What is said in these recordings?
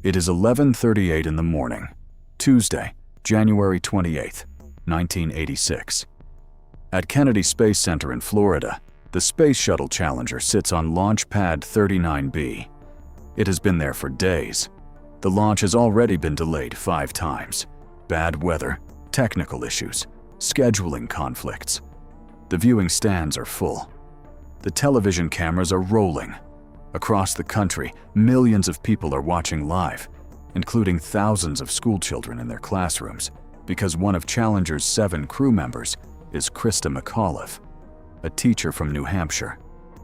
It is 11:38 in the morning, Tuesday, January 28, 1986. At Kennedy Space Center in Florida, the Space Shuttle Challenger sits on Launch Pad 39B. It has been there for days. The launch has already been delayed 5 times. Bad weather, technical issues, scheduling conflicts. The viewing stands are full. The television cameras are rolling. Across the country, millions of people are watching live, including thousands of schoolchildren in their classrooms, because one of Challenger's 7 crew members is Krista McAuliffe, a teacher from New Hampshire,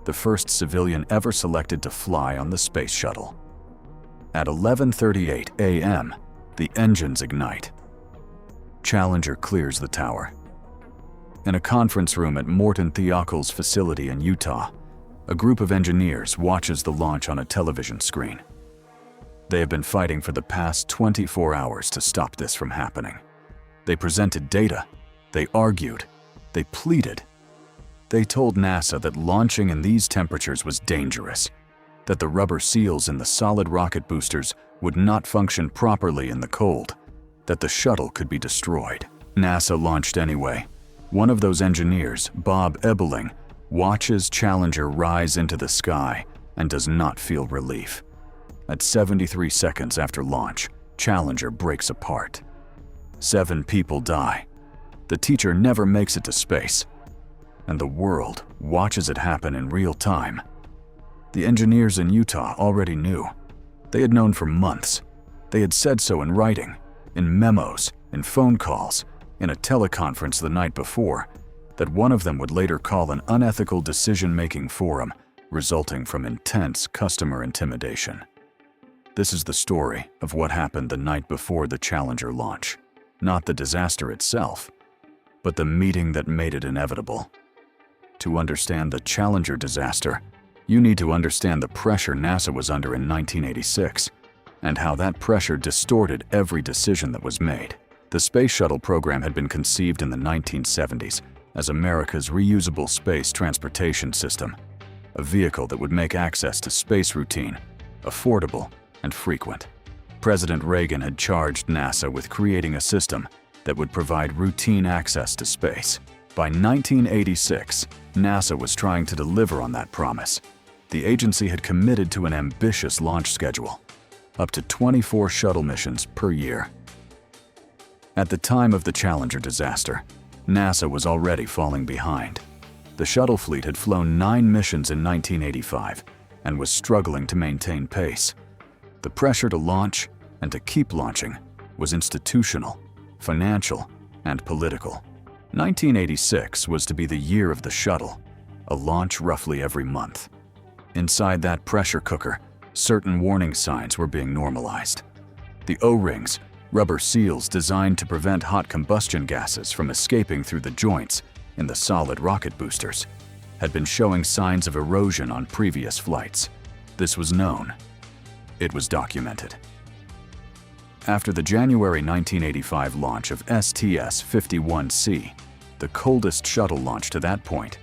the first civilian ever selected to fly on the space shuttle. At 11:38 a.m., the engines ignite. Challenger clears the tower. In a conference room at Morton Thiokol's facility in Utah, a group of engineers watches the launch on a television screen. They have been fighting for the past 24 hours to stop this from happening. They presented data, they argued, they pleaded. They told NASA that launching in these temperatures was dangerous, that the rubber seals in the solid rocket boosters would not function properly in the cold, that the shuttle could be destroyed. NASA launched anyway. One of those engineers, Bob Ebeling, watches Challenger rise into the sky and does not feel relief. At 73 seconds after launch, Challenger breaks apart. 7 people die. The teacher never makes it to space, and the world watches it happen in real time. The engineers in Utah already knew. They had known for months. They had said so in writing, in memos, in phone calls, in a teleconference the night before, that one of them would later call an unethical decision-making forum resulting from intense customer intimidation. This is the story of what happened the night before the Challenger launch. Not the disaster itself, but the meeting that made it inevitable. To understand the Challenger disaster, you need to understand the pressure NASA was under in 1986, and how that pressure distorted every decision that was made. The Space Shuttle program had been conceived in the 1970s as America's reusable space transportation system, a vehicle that would make access to space routine, affordable, and frequent. President Reagan had charged NASA with creating a system that would provide routine access to space. By 1986, NASA was trying to deliver on that promise. The agency had committed to an ambitious launch schedule, up to 24 shuttle missions per year. At the time of the Challenger disaster, NASA was already falling behind. The shuttle fleet had flown 9 missions in 1985 and was struggling to maintain pace. The pressure to launch and to keep launching was institutional, financial, and political. 1986 was to be the year of the shuttle, a launch roughly every month. Inside that pressure cooker, certain warning signs were being normalized. The O-rings, rubber seals designed to prevent hot combustion gases from escaping through the joints in the solid rocket boosters, had been showing signs of erosion on previous flights. This was known. It was documented. After the January 1985 launch of STS-51C, the coldest shuttle launch to that point,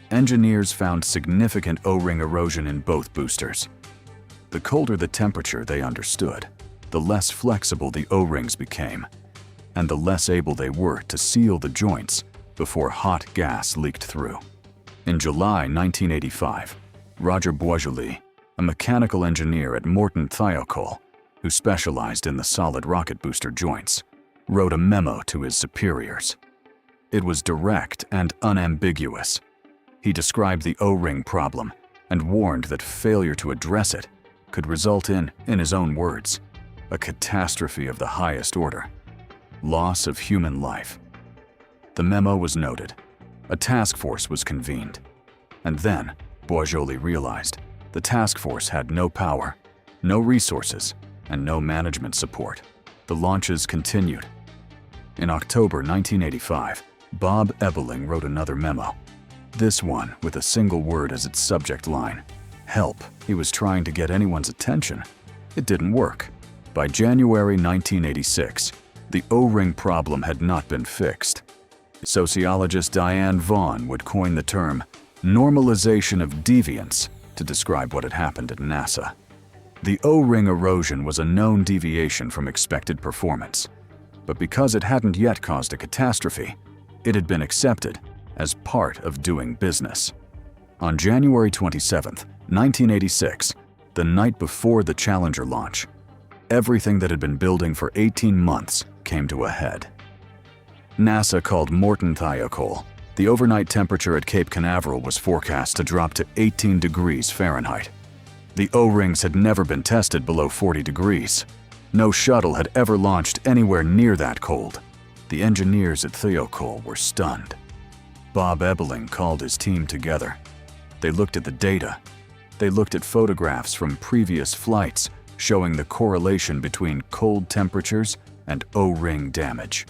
engineers found significant O-ring erosion in both boosters. The colder the temperature, they understood, the less flexible the O-rings became, and the less able they were to seal the joints before hot gas leaked through. In July 1985, Roger Boisjoli, a mechanical engineer at Morton Thiokol, who specialized in the solid rocket booster joints, wrote a memo to his superiors. It was direct and unambiguous. He described the O-ring problem and warned that failure to address it could result in his own words, a catastrophe of the highest order, loss of human life. The memo was noted. A task force was convened. And then, Boisjoli realized the task force had no power, no resources, and no management support. The launches continued. In October 1985, Bob Ebeling wrote another memo, this one with a single word as its subject line, help. He was trying to get anyone's attention. It didn't work. By January 1986, the O-ring problem had not been fixed. Sociologist Diane Vaughan would coin the term normalization of deviance to describe what had happened at NASA. The O-ring erosion was a known deviation from expected performance, but because it hadn't yet caused a catastrophe, it had been accepted as part of doing business. On January 27, 1986, the night before the Challenger launch, everything that had been building for 18 months came to a head. NASA called Morton Thiokol. The overnight temperature at Cape Canaveral was forecast to drop to 18 degrees Fahrenheit. The O-rings had never been tested below 40 degrees. No shuttle had ever launched anywhere near that cold. The engineers at Thiokol were stunned. Bob Ebeling called his team together. They looked at the data. They looked at photographs from previous flights showing the correlation between cold temperatures and O-ring damage.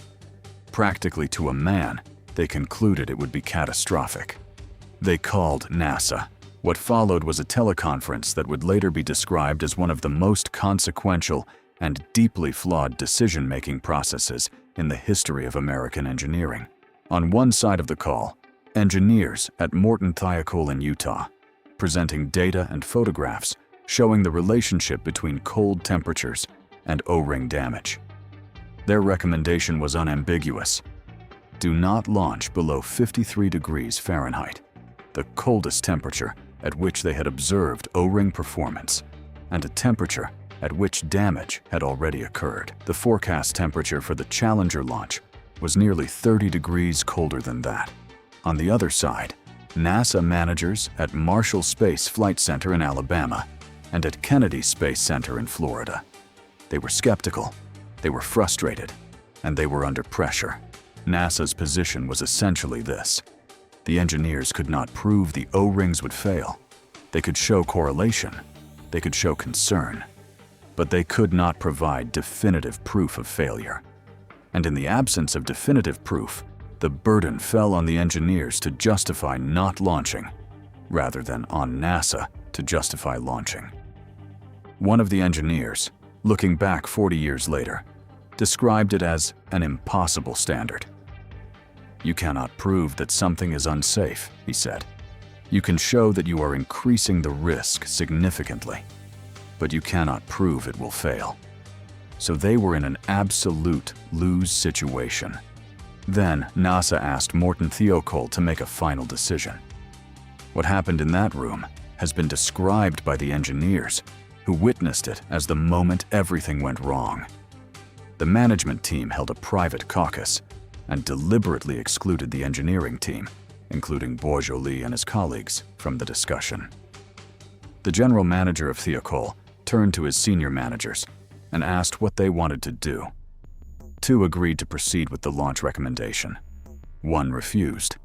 Practically to a man, they concluded it would be catastrophic. They called NASA. What followed was a teleconference that would later be described as one of the most consequential and deeply flawed decision-making processes in the history of American engineering. On one side of the call, engineers at Morton Thiokol in Utah, presenting data and photographs showing the relationship between cold temperatures and O-ring damage. Their recommendation was unambiguous. Do not launch below 53 degrees Fahrenheit, the coldest temperature at which they had observed O-ring performance, and a temperature at which damage had already occurred. The forecast temperature for the Challenger launch was nearly 30 degrees colder than that. On the other side, NASA managers at Marshall Space Flight Center in Alabama and at Kennedy Space Center in Florida. They were skeptical, they were frustrated, and they were under pressure. NASA's position was essentially this: the engineers could not prove the O-rings would fail. They could show correlation, they could show concern, but they could not provide definitive proof of failure. And in the absence of definitive proof, the burden fell on the engineers to justify not launching, rather than on NASA to justify launching. One of the engineers, looking back 40 years later, described it as an impossible standard. "You cannot prove that something is unsafe," he said. "You can show that you are increasing the risk significantly, but you cannot prove it will fail." So they were in an absolute lose situation. Then NASA asked Morton Thiokol to make a final decision. What happened in that room has been described by the engineers, who witnessed it as the moment everything went wrong. The management team held a private caucus and deliberately excluded the engineering team, including Boisjoli and his colleagues, from the discussion. The general manager of Thiokol turned to his senior managers and asked what they wanted to do. 2 agreed to proceed with the launch recommendation. 1 refused.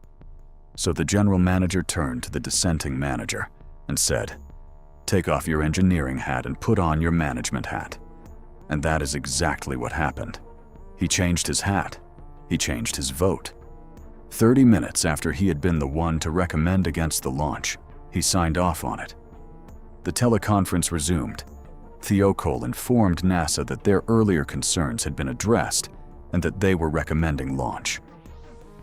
So the general manager turned to the dissenting manager and said, "Take off your engineering hat and put on your management hat." And that is exactly what happened. He changed his hat. He changed his vote. 30 minutes after he had been the one to recommend against the launch, he signed off on it. The teleconference resumed. Thiokol informed NASA that their earlier concerns had been addressed and that they were recommending launch.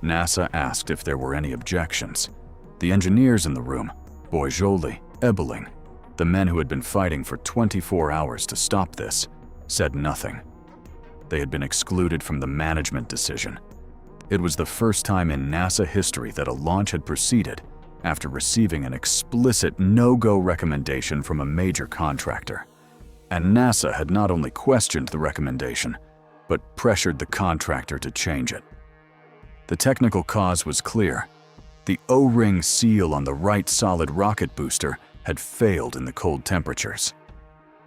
NASA asked if there were any objections. The engineers in the room, Boisjoli, Ebeling, the men who had been fighting for 24 hours to stop this, said nothing. They had been excluded from the management decision. It was the first time in NASA history that a launch had proceeded after receiving an explicit no-go recommendation from a major contractor. And NASA had not only questioned the recommendation, but pressured the contractor to change it. The technical cause was clear. The O-ring seal on the right solid rocket booster had failed in the cold temperatures.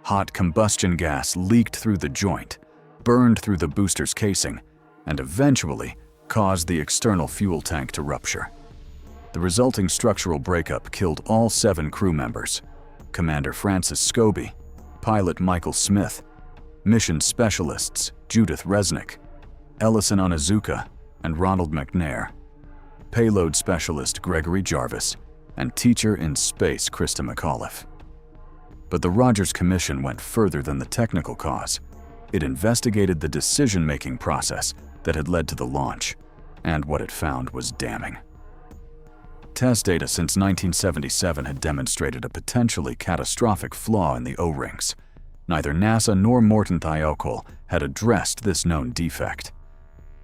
Hot combustion gas leaked through the joint, burned through the booster's casing, and eventually caused the external fuel tank to rupture. The resulting structural breakup killed all 7 crew members: Commander Francis Scobie, pilot Michael Smith, mission specialists Judith Resnick, Ellison Onizuka, and Ronald McNair, payload specialist Gregory Jarvis, and teacher in space Krista McAuliffe. But the Rogers Commission went further than the technical cause. It investigated the decision-making process that had led to the launch, and what it found was damning. Test data since 1977 had demonstrated a potentially catastrophic flaw in the O-rings. Neither NASA nor Morton Thiokol had addressed this known defect.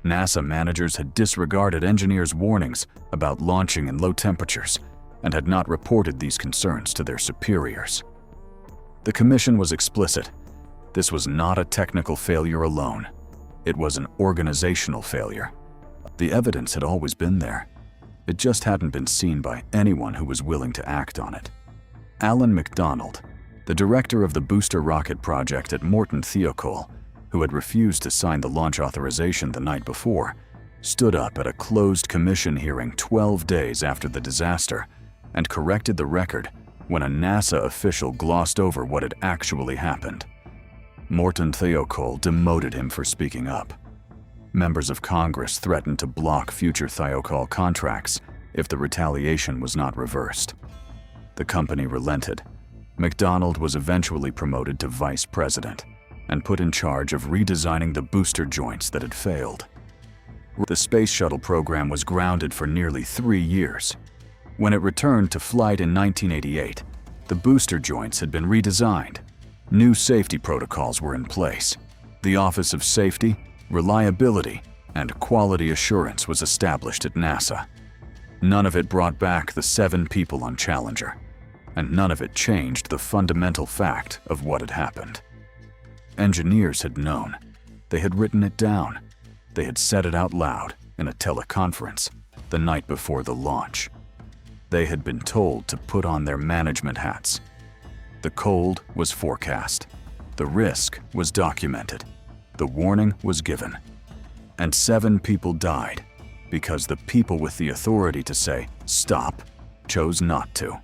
NASA managers had disregarded engineers' warnings about launching in low temperatures and had not reported these concerns to their superiors. The commission was explicit. This was not a technical failure alone. It was an organizational failure. The evidence had always been there. It just hadn't been seen by anyone who was willing to act on it. Alan MacDonald, the director of the booster rocket project at Morton Thiokol, who had refused to sign the launch authorization the night before, stood up at a closed commission hearing 12 days after the disaster and corrected the record when a NASA official glossed over what had actually happened. Morton Thiokol demoted him for speaking up. Members of Congress threatened to block future Thiokol contracts if the retaliation was not reversed. The company relented. MacDonald was eventually promoted to vice president and put in charge of redesigning the booster joints that had failed. The space shuttle program was grounded for nearly 3 years. When it returned to flight in 1988, the booster joints had been redesigned. New safety protocols were in place. The Office of Safety, Reliability, and Quality Assurance was established at NASA. None of it brought back the 7 people on Challenger, and none of it changed the fundamental fact of what had happened. Engineers had known. They had written it down. They had said it out loud in a teleconference the night before the launch. They had been told to put on their management hats. The cold was forecast. The risk was documented. The warning was given. And 7 people died because the people with the authority to say, "Stop," chose not to.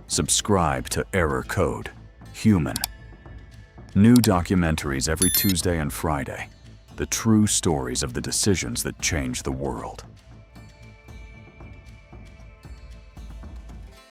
Subscribe to Error Code, Human. New documentaries every Tuesday and Friday. The true stories of the decisions that change the world.